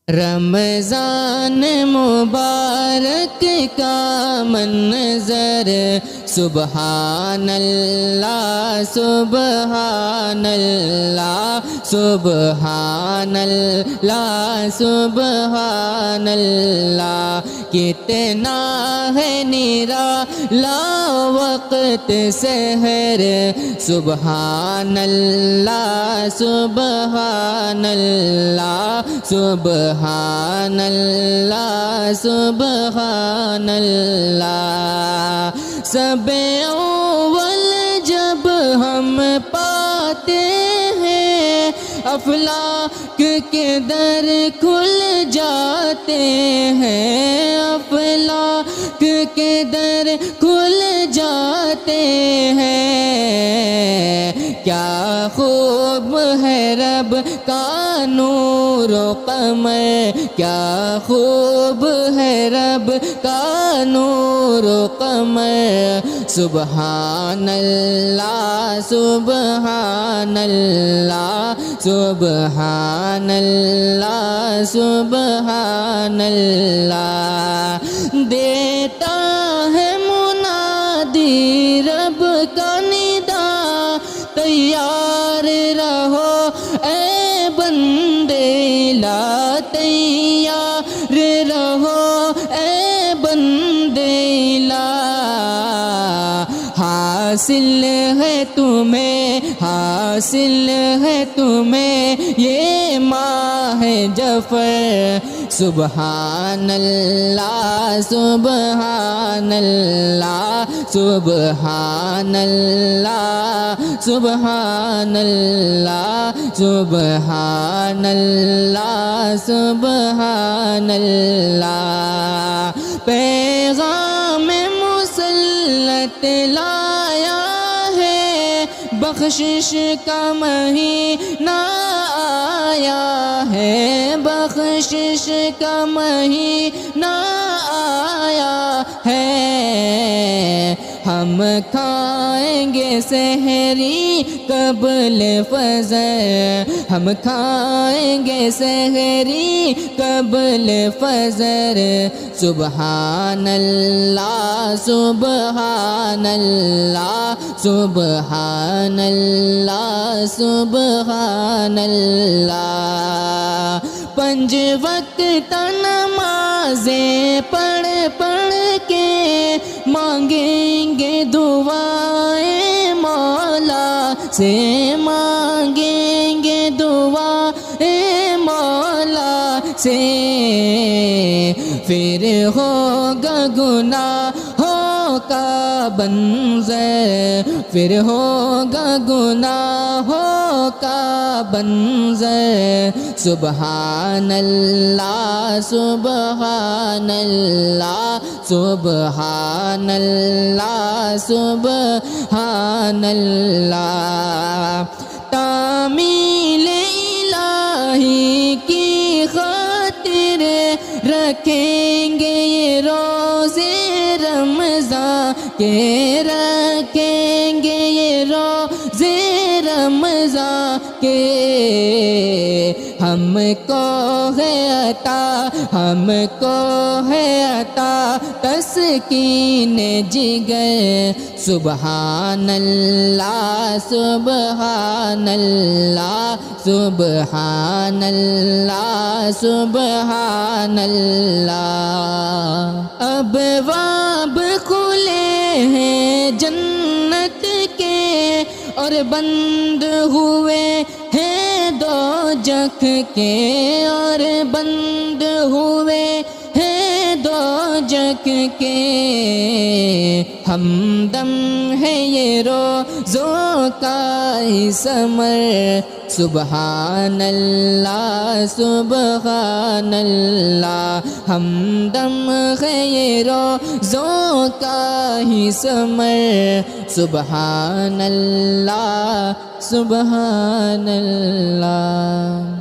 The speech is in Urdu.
رمضان مبارک کا منظر سبحان اللہ سبحان اللہ سبحان اللہ سبحان اللہ، کتنا ہے نرالا وقت سحر سبحان اللہ سبحان اللہ سبحان اللہ سبحان اللہ۔ سب اول جب ہم پاتے ہیں افلاک کے در کھل جاتے ہیں، افلاک کے در کھل جاتے ہیں۔ کیا خوب ہے رب کا نور و قمر، کیا خوب ہے رب کا نور و قمر سبحان اللہ سبحان اللہ سبحان اللہ سبحان اللہ۔ دیتا ہے منادی رب کا ندا، تیار رہو اے بندے لا، تیار رہو اے بندے لا۔ حاصل ہے تمہیں حاصل ہے تمہیں یہ ماہ جعفر سبحان اللہ سبحان اللہ سبحان اللہ سبحان اللہ سبحان اللہ سبحان اللہ۔ پیغام مسلط لایا ہے، بخشش کا مہینہ آیا ہے، بخشش کا مہینہ آیا ہے۔ ہم کھائیں گے سحری قبل فجر، ہم کھائیں گے سحری قبل فجر سبحان اللہ سبحان اللہ سبحان اللہ سبحان اللہ۔ 5 وقت نمازیں پڑھ پڑھ کے مانگیں گے دعائیں مولا سے، مانگیں گے دعائیں مولا سے۔ پھر ہوگا گناہوں کا بنظر، پھر ہوگا گناہوں کا بنظر سبحان اللہ سبحان اللہ سبحان اللہ سبحان اللہ۔ تعمیل الہی کی خاطر رکھیں گے یہ روزے رمضان کے، رکھیں گے یہ روزے رمضان کے۔ ہم کو ہے عطا ہم کو ہے عطا تسکین جگر سبحان اللہ سبحان اللہ سبحان اللہ سبحان اللہ۔ ابواب کھلے ہیں جنت کے اور بند ہوئے ہیں دوزخ کے، اور بند ہوئے ہیں دوزخ کے۔ ہمدم ہے یہ روزوں کا ثمر سبحان اللہ سبحان اللہ۔ ہمدم ہے یہ روزوں کا ثمر سبحان اللہ سبحان اللہ۔